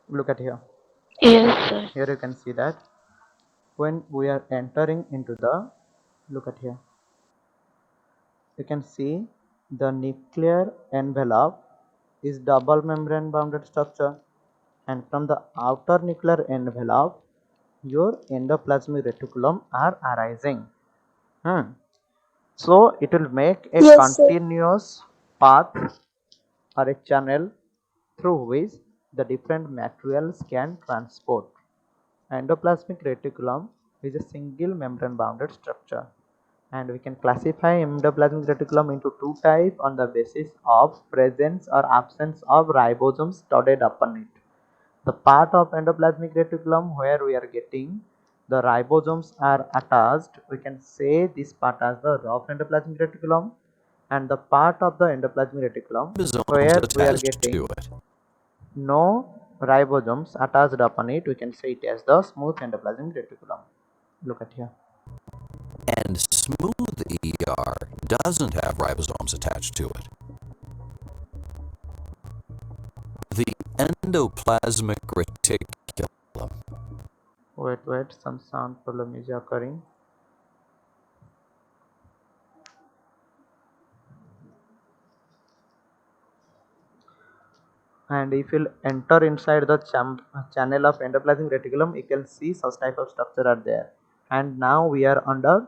Look at here. Yes, sir. Here you can see that when we are entering into the, look at here, you can see the nuclear envelope is double membrane bounded structure, and from the outer nuclear envelope your endoplasmic reticulum are arising. So it will make a Yes, sir. continuous path or a channel through which the different materials can transport. Endoplasmic reticulum is a single membrane bounded structure, and we can classify endoplasmic reticulum into two types on the basis of presence or absence of ribosomes studied upon it. The part of endoplasmic reticulum where we are getting the ribosomes are attached, we can say this part as the rough endoplasmic reticulum, and the part of the endoplasmic reticulum ribosomes where we are attached to getting it. no ribosomes attached upon it, we can say it as the smooth endoplasmic reticulum. Look at here. And smooth ER doesn't have ribosomes attached to it. The endoplasmic reticulum. Wait, some sound problem is occurring. And if you enter inside the channel of endoplasmic reticulum, you can see such type of structure are there. And now we are under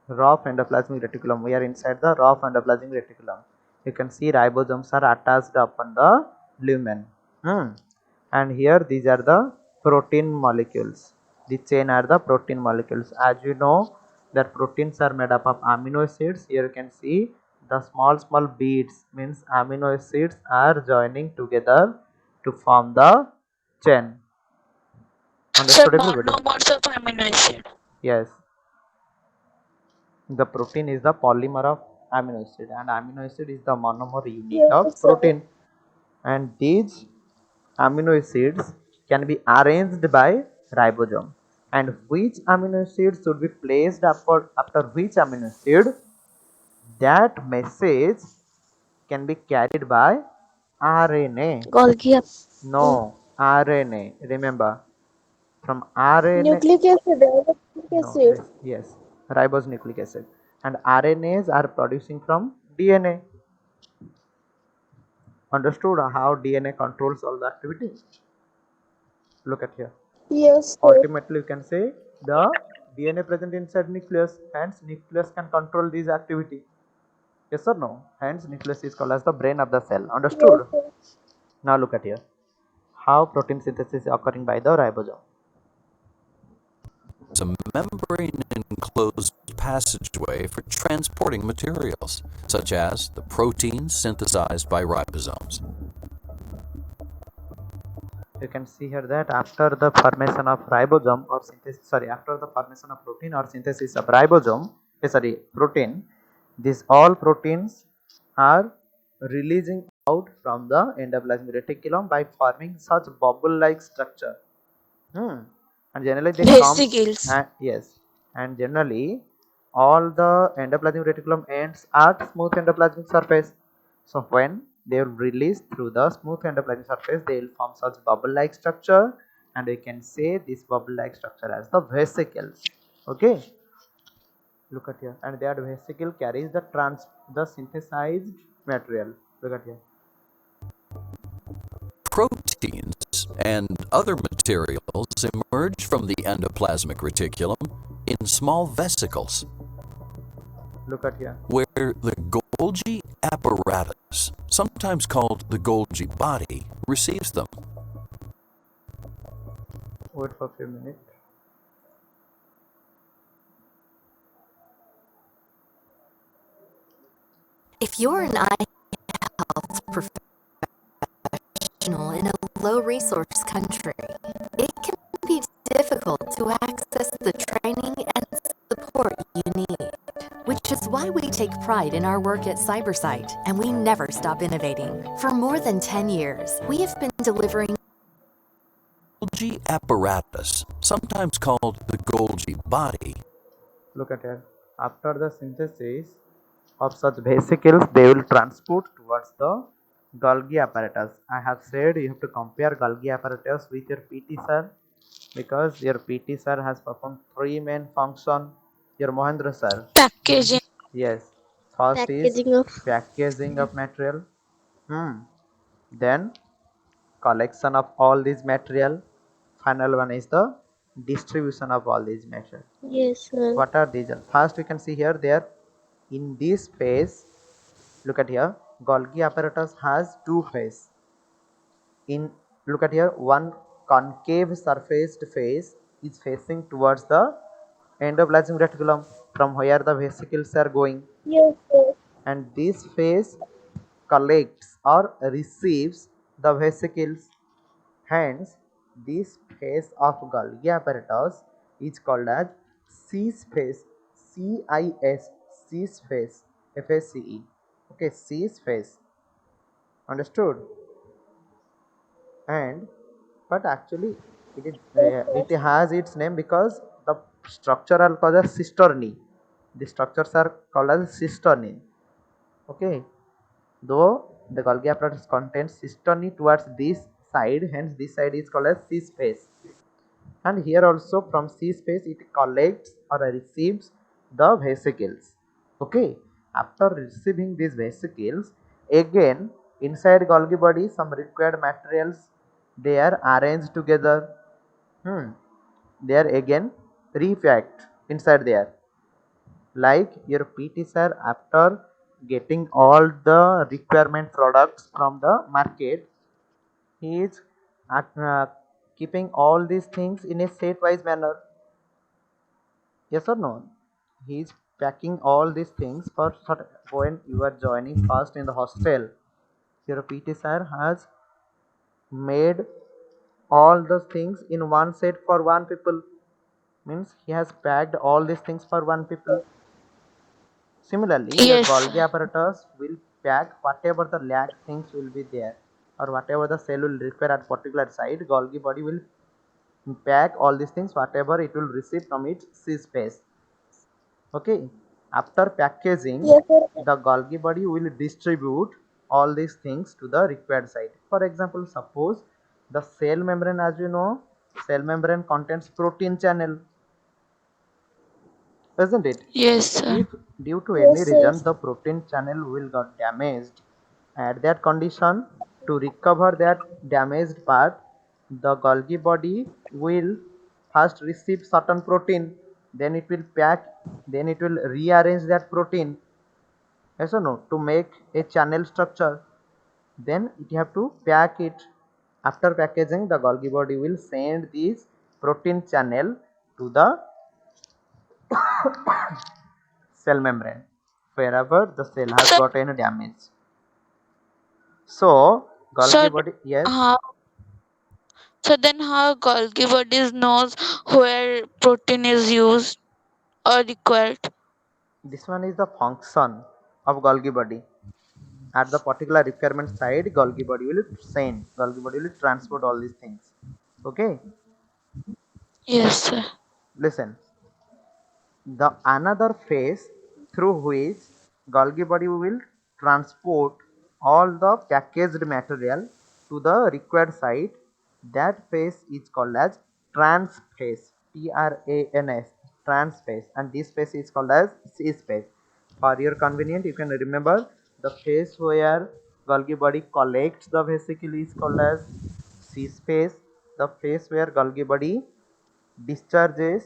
rough endoplasmic reticulum. We are inside the rough endoplasmic reticulum. You can see ribosomes are attached upon the lumen. And here these are the protein molecules. The chain are the protein molecules. As you know that proteins are made up of amino acids. Here you can see the small beads means amino acids are joining together to form the chain. Sir, Understood everybody? monomers of amino acid. Yes. The protein is the polymer of amino acid, and amino acid is the monomer unit Yes, of sir. protein. And these amino acids can be arranged by ribosome. And which amino acid should be placed after which amino acid, that message can be carried by RNA. Golgi. No, RNA. Remember, from RNA, Nucleic acid. Nucleic no, acid. yes, ribonucleic acid. And RNAs are producing from DNA. Understood how DNA controls all the activity? Look at here. Yes, sir. Ultimately, you can say the DNA present inside nucleus, hence nucleus can control this activity. Yes or no? Hence nucleus is called as the brain of the cell. Yes, Understood? sir. Now look at here. How protein synthesis is occurring by the ribosome. It's a membrane-enclosed passageway for transporting materials, such as the proteins synthesized by ribosomes. You can see here that after the formation of ribosome or synthesis, after the formation of protein or synthesis of ribosome, protein, these all proteins are releasing out from the endoplasmic reticulum by forming such bubble-like structure. And generally they come, Vesicles. and yes, and generally all the endoplasmic reticulum ends at smooth endoplasmic surface. So when they will release through the smooth endoplasmic surface, they will form such bubble-like structure, and we can say this bubble-like structure as the vesicles. Okay, look at here, and that vesicle carries the synthesized material. Look at here. Proteins and other materials emerge from the endoplasmic reticulum in small vesicles, Look at here. where the Golgi apparatus, sometimes called the Golgi body, receives them. Wait for a few minutes. If you're an eye professional in a low-resource country, it can be difficult to access the training and support you need, which is why we take pride in our work at CyberSight, and we never stop innovating. For more than 10 years, we have been delivering Golgi apparatus, sometimes called the Golgi body. Look at here. After the synthesis of such vesicles, they will transport towards the Golgi apparatus. I have said you have to compare Golgi apparatus with your PT sir, because your PT sir has performed three main function. Your Mohendra sir. Packaging. Yes. First is Packaging of packaging of material. Then collection of all this material. Final one is the distribution of all these material. yes, sir. What are these? First we can see here, there in this phase, look at here, Golgi apparatus has two phases. In, look at here, one concave surfaced face is facing towards the endoplasmic reticulum, from where the vesicles are going, Yes, sir. and this face collects or receives the vesicles. Hence, this phase of Golgi apparatus is called as Cis phase, CIS, Cis phase, FACE. Okay, Cis phase. Understood? And but actually it has its name because the structure are called as cisternae. The structures are called as cisternae. Okay, though the Golgi apparatus contains cisternae towards this side, hence this side is called as cis phase. And here also from cis phase it collects or receives the vesicles. Okay, after receiving these vesicles, again inside Golgi body some required materials, they are arranged together. They are again repacked inside there. Like your PT sir, after getting all the requirement products from the market, he is keeping all these things in a set wise manner. Yes or no? He is packing all these things for when you are joining first in the hostel. Your PT sir has made all the things in one set for one people. Means he has packed all these things for one people. Similarly, your Yes, Golgi sir. apparatus will pack whatever the lack things will be there, or whatever the cell will require at particular site. Golgi body will pack all these things whatever it will receive from its C space. Okay, after packaging, Yes, sir. the Golgi body will distribute all these things to the required site. For example, suppose the cell membrane, as you know, cell membrane contains protein channel, isn't it? Yes, sir. If due to any Yes, reason yes. the protein channel will got damaged, at that condition, to recover that damaged part, the Golgi body will first receive certain protein, then it will pack, then it will rearrange that protein, yes or no, to make a channel structure. Then it have to pack it. After packaging, the Golgi body will send this protein channel to the cell membrane wherever the cell has So, got any damage. So so Golgi body, yes, how? So then, how Golgi bodies knows where protein is used or required? this one is the function of Golgi body. At the particular requirement side, Golgi body will send, Golgi body will transport all these things. Okay, Yes, sir. listen. The another phase through which Golgi body will transport all the packaged material to the required site, that phase is called as trans phase, TRANS, trans phase, and this phase is called as cis phase. For your convenience, you can remember the phase where Golgi body collects the vesicle is called as cis phase. The phase where Golgi body discharges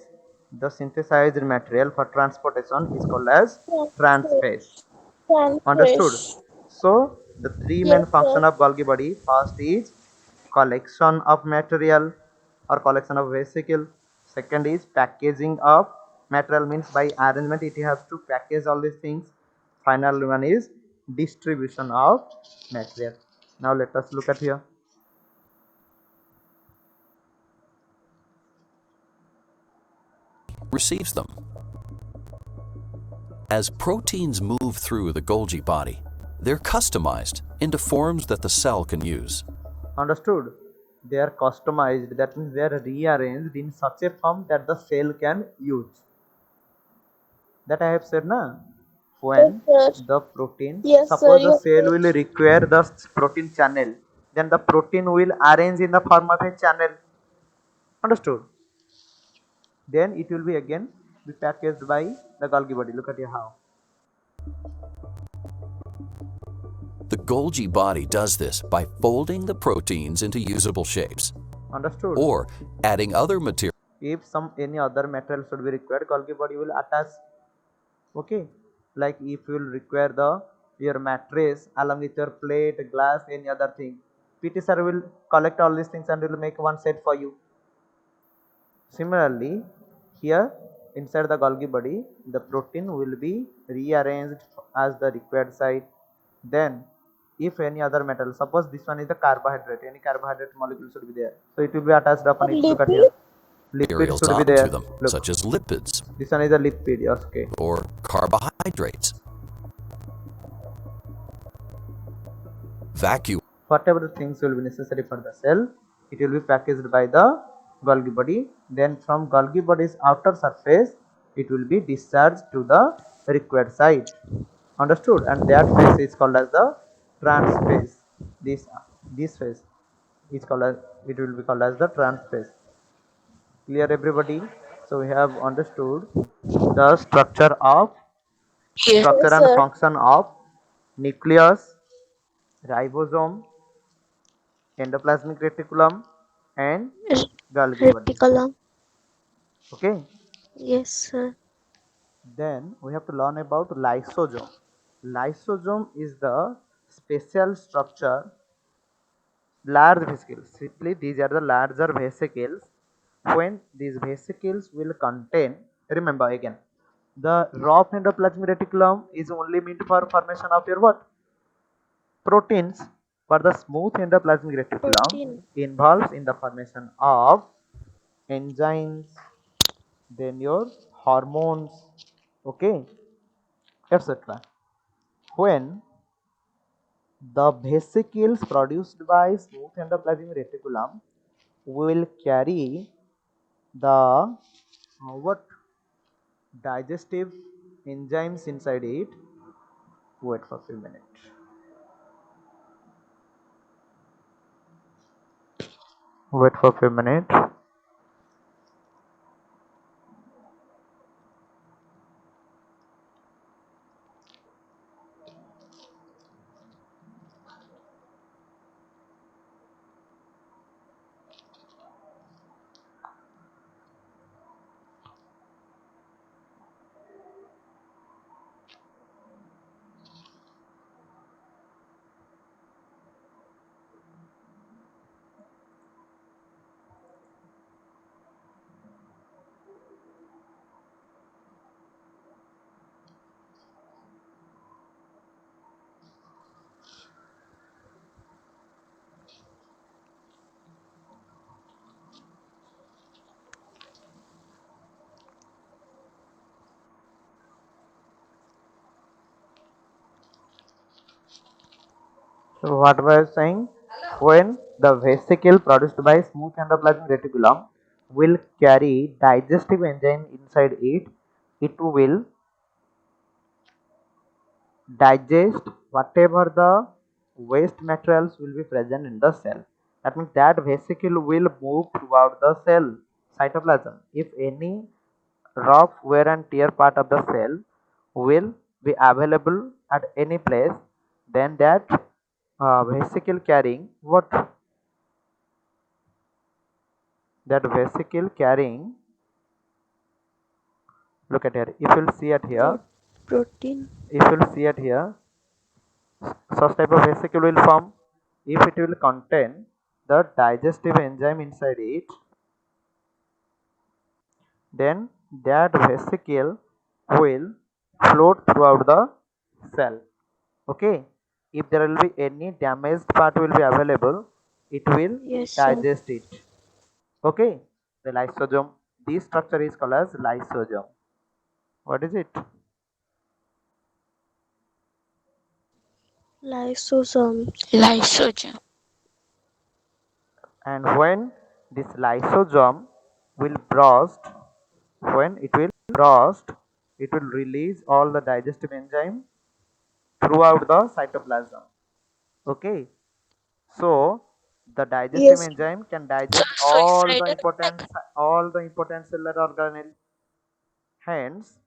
the synthesized material for transportation is called as trans Transfer. phase. Understood? Transfers. So the three main Yes, function sir. of Golgi body, first is collection of material or collection of vesicle. Second is packaging of material, means by arrangement it has to package all these things. Final one is distribution of material. Now let us look at here. Receives them. As proteins move through the Golgi body, they're customized into forms that the cell can use. Understood? They are customized, that means they are rearranged in such a form that the cell can use. That I have said, na? when Yes, sir. the protein, Yes, sir. suppose the You cell will require the protein channel, then the protein will arrange in the form of a channel. Understood? Then it will be again be packaged by the Golgi body. Look at here how. The Golgi body does this by folding the proteins into usable shapes Understood? or adding other materials. If any other material should be required, Golgi body will attach. Okay, like if you will require your mattress along with your plate, glass, any other thing, PT sir will collect all these things and will make one set for you. Similarly, here inside the Golgi body, the protein will be rearranged as the required site. Then if any other metal, suppose this one is the carbohydrate, any carbohydrate molecule should be there, so it will be attached upon it. Look at here, lipid? lipid should be onto there. them, Look, such as lipids this one is a lipid. Okay, or carbohydrates. Vacuum whatever the things will be necessary for the cell, it will be packaged by the Golgi body. Then from Golgi body's outer surface, it will be discharged to the required site. Understood? And that phase is called as the trans phase. This phase is called as, it will be called as the trans phase. Clear everybody? So we have understood the structure Yes. Yes, and sir. function of nucleus, ribosome, endoplasmic reticulum, and Golgi body. Reticulum. Okay. Yes, sir. Then we have to learn about lysosome. Lysosome is the special structure, large vesicles. Simply, these are the larger vesicles. When these vesicles will contain, remember again, the rough endoplasmic reticulum is only meant for formation of your what? Proteins, but the smooth endoplasmic reticulum Protein. involves in the formation of enzymes, then your hormones, okay, etc. When the vesicles produced by smooth endoplasmic reticulum will carry the what digestive enzymes inside it. Wait for a few minutes. Wait for a few minutes. So what was I saying? When the vesicle produced by smooth endoplasmic reticulum will carry digestive enzyme inside it, it will digest whatever the waste materials will be present in the cell. That means that vesicle will move throughout the cell cytoplasm. If any rough wear and tear part of the cell will be available at any place, then that vesicle carrying what, that vesicle carrying, look at here, if you'll see at here, Protein. if you'll see at here, such type of vesicle will form if it will contain the digestive enzyme inside it. Then that vesicle will float throughout the cell. Okay, if there will be any damaged part will be available, it will Yes, sir. digest it. Okay, the lysosome, this structure is called as lysosome. What is it? Lysosome. Lysogen. And when this lysosome will burst, when it will burst, it will release all the digestive enzyme throughout the cytoplasm. Okay, so the digestive Yes. enzyme can So digest suicidal bag. all the important cellular organelle. Hence,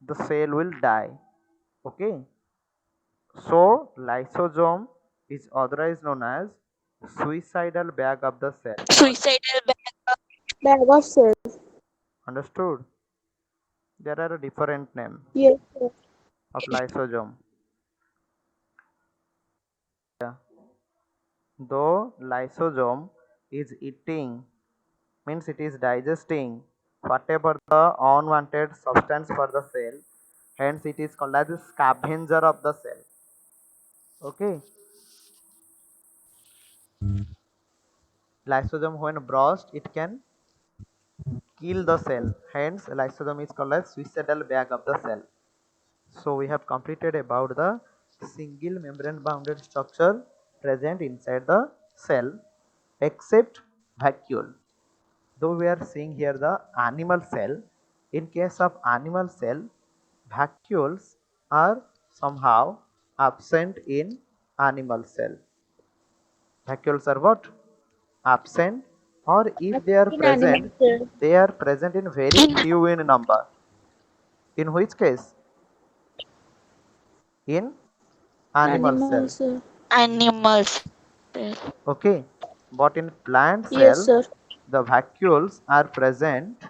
the cell will die. Okay, so lysosome is otherwise known as suicidal bag of the cell. What? Suicidal bag. Bag of cells. Understood? There are a different name Yes, sir. of lysosome. Yeah. Though lysosome is eating, means it is digesting whatever the unwanted substance for the cell, hence it is called as a scavenger of the cell. Okay, lysosome when brushed it can kill the cell, hence lysosome is called as suicidal bag of the cell. So we have completed about the single membrane bounded structure present inside the cell except vacuole. Though we are seeing here the animal cell, in case of animal cell, vacuoles are somehow absent in animal cell. Vacuoles are what? Absent, or if they are In animal present, cell. they are present in very In few in number. In which case? In animal Animal cell. cell. animals. Okay, but in plant Yes, cell, sir. the vacuoles are present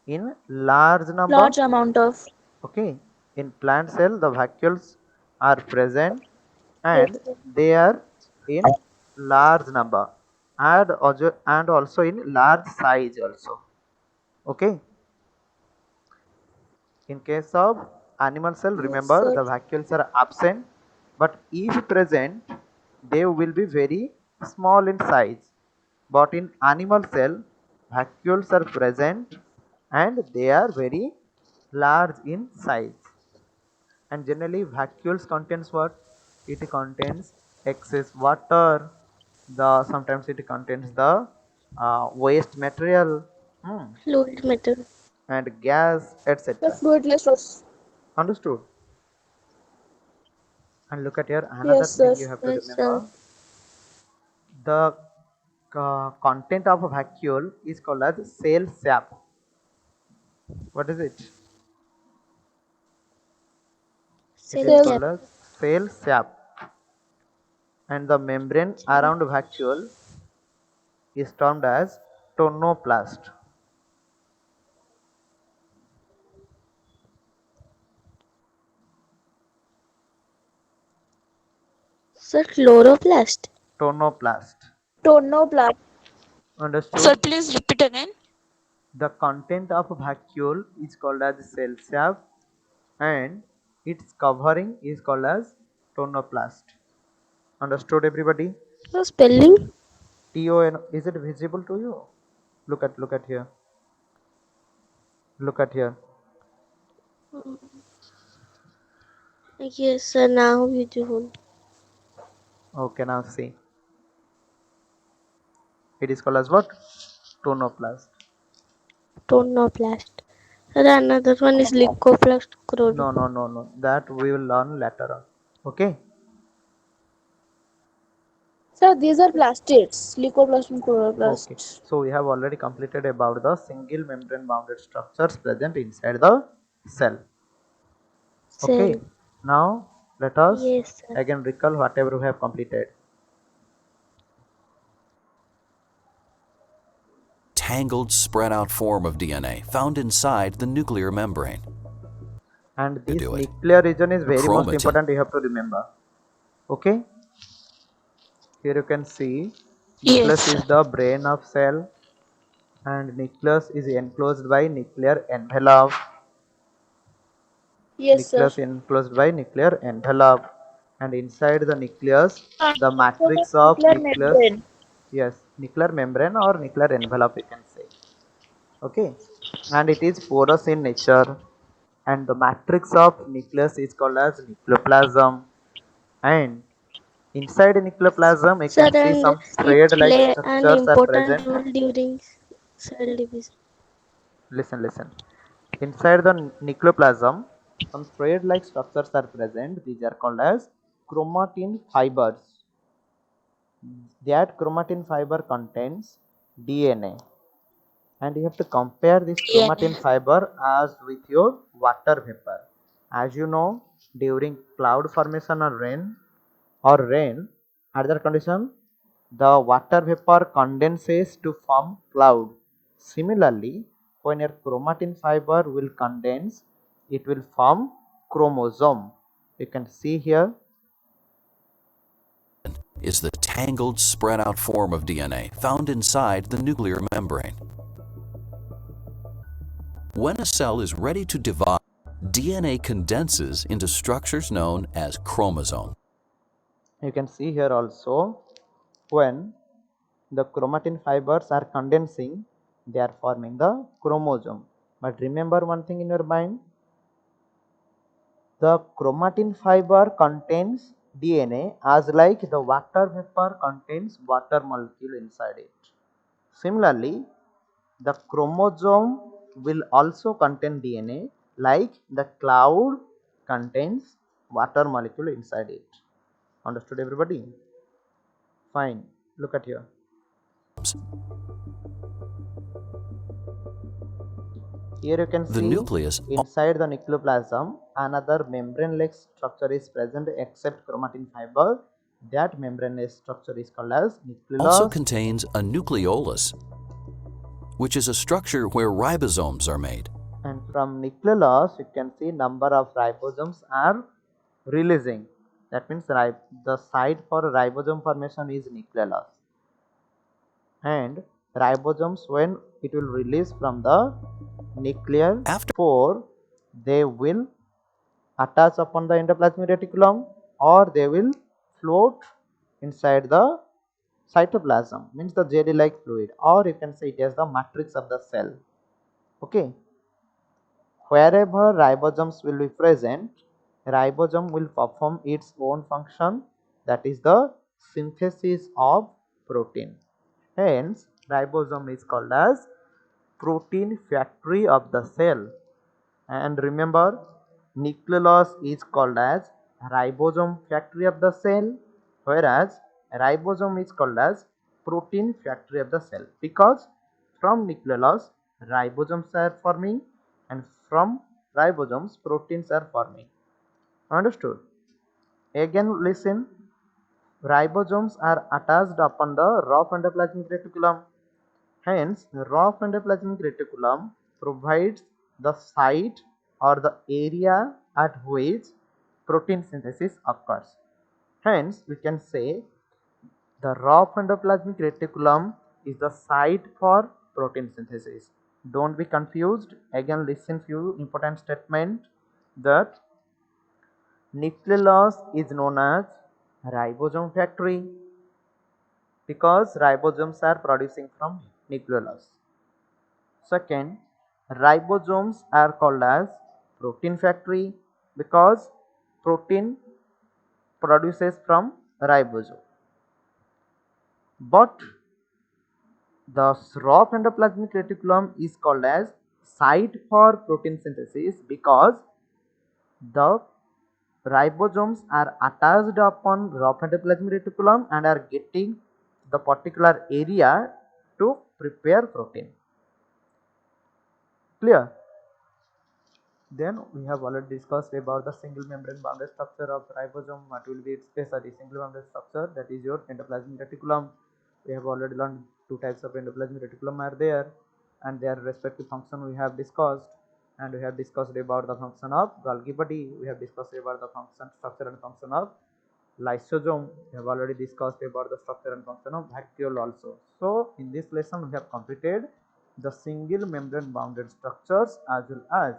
in large number. Large amount of. Okay, in plant cell the vacuoles are present Yes, and sir. they are in large number and also in large size also. Okay, in case of animal cell, Yes, remember sir. the vacuoles are absent, but if present they will be very small in size. But in animal cell, vacuoles are present and they are very large in size. And generally vacuoles contains what? It contains excess water, the sometimes it contains the waste material, Fluid matter. and gas, The etc. fluidless process. Understood? And look at here, another Yes, thing sir. you have to Yes, sir. remember, the content of a vacuole is called as cell sap. What is it? It is Cell. called as cell sap, and the membrane around vacuole is termed as tonoplast. Sir, chloroplast. Tonoplast. Tonoplast. Sir, Understood? please repeat again. The content of a vacuole is called as cell sap and its covering is called as tonoplast. Understood everybody? The spelling? TON, is it visible to you? Look at here. Look at here. Yes, sir. Now beautiful. Okay, now see. It is called as what? Tonoplast. Tonoplast. Sir, another one is leucoplast. No, no, no, no. That we will learn later on. Okay. Sir, these are plastids. Leucoplast and Okay. chloroplast. So we have already completed about the single membrane bounded structures present inside the cell. Cell. Okay. Now let us Yes, sir. again recall whatever we have completed. Tangled, spread out form of DNA found inside the nuclear membrane. And this do it. nuclear region is very most Chromatin. important, you have to remember. Okay. Here you can see nucleus Yes. is the brain of cell and nucleus is enclosed by nuclear envelope. Yes, sir. Nucleus enclosed by nuclear envelope, and inside the nucleus the matrix of Nuclear nucleus, membrane. yes, nuclear membrane or nuclear envelope you can say. Okay, and it is porous in nature, and the matrix of nucleus is called as nucleoplasm, and inside nucleoplasm you Sir, can see and some it thread like play an structures are important present. role during cell division. Listen. Inside the nucleoplasm, some thread-like structures are present. These are called as chromatin fibers. That chromatin fiber contains DNA, and you have to compare this chromatin DNA. fiber as with your water vapor. As you know, during cloud formation or rain, other condition, the water vapor condenses to form cloud. Similarly, when your chromatin fiber will condense, it will form chromosome. You can see here. Is the tangled, spread out form of DNA found inside the nuclear membrane. When a cell is ready to divide, DNA condenses into structures known as chromosomes. You can see here also, when the chromatin fibers are condensing, they are forming the chromosome. But remember one thing in your mind, the chromatin fiber contains DNA as like the water vapor contains water molecule inside it. Similarly, the chromosome will also contain DNA like the cloud contains water molecule inside it. Understood everybody? Fine. Look at here. Here you can The see nucleus inside the nucleoplasm another membrane-like structure is present except chromatin fiber. That membrane-like structure is called as also nucleolus. contains a nucleolus, which is a structure where ribosomes are made. And from nucleolus you can see number of ribosomes are releasing. That means the site for ribosome formation is nucleolus. And ribosomes, when it will release from the nuclear pore, they will attach upon the endoplasmic reticulum or they will float inside the cytoplasm, means the jelly like fluid, or you can say it as the matrix of the cell. Okay, wherever ribosomes will be present, ribosome will perform its own function, that is the synthesis of protein. Hence ribosome is called as protein factory of the cell. And remember, nucleolus is called as ribosome factory of the cell, whereas ribosome is called as protein factory of the cell, because from nucleolus ribosomes are forming and from ribosomes proteins are forming. Understood? Again listen, ribosomes are attached upon the rough endoplasmic reticulum. Hence, the rough endoplasmic reticulum provides the site or the area at which protein synthesis occurs. Hence, we can say the rough endoplasmic reticulum is the site for protein synthesis. Don't be confused. Again, listen few important statement, that nucleolus is known as ribosome factory because ribosomes are producing from nucleolus. Second, ribosomes are called as protein factory because protein produces from ribosome. But the rough endoplasmic reticulum is called as site for protein synthesis because the ribosomes are attached upon rough endoplasmic reticulum and are getting the particular area to prepare protein. Clear? Then we have already discussed about the single membrane bounded structure of ribosome. What will be its specialty? Single membrane structure, that is your endoplasmic reticulum. We have already learned two types of endoplasmic reticulum are there, and their respective function we have discussed. And we have discussed about the function of Golgi body. We have discussed about the function, structure and function of lysosome. We have already discussed about the structure and function of vacuole also. So in this lesson we have completed the single membrane bounded structures as well as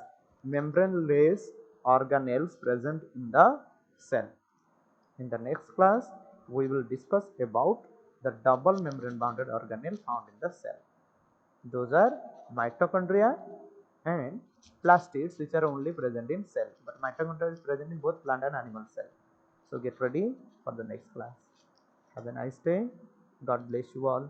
membraneless organelles present in the cell. In the next class we will discuss about the double membrane bounded organelle found in the cell. Those are mitochondria and plastids, which are only present in cell, but mitochondria is present in both plant and animal cell. So get ready for the next class. Have a nice day. God bless you all.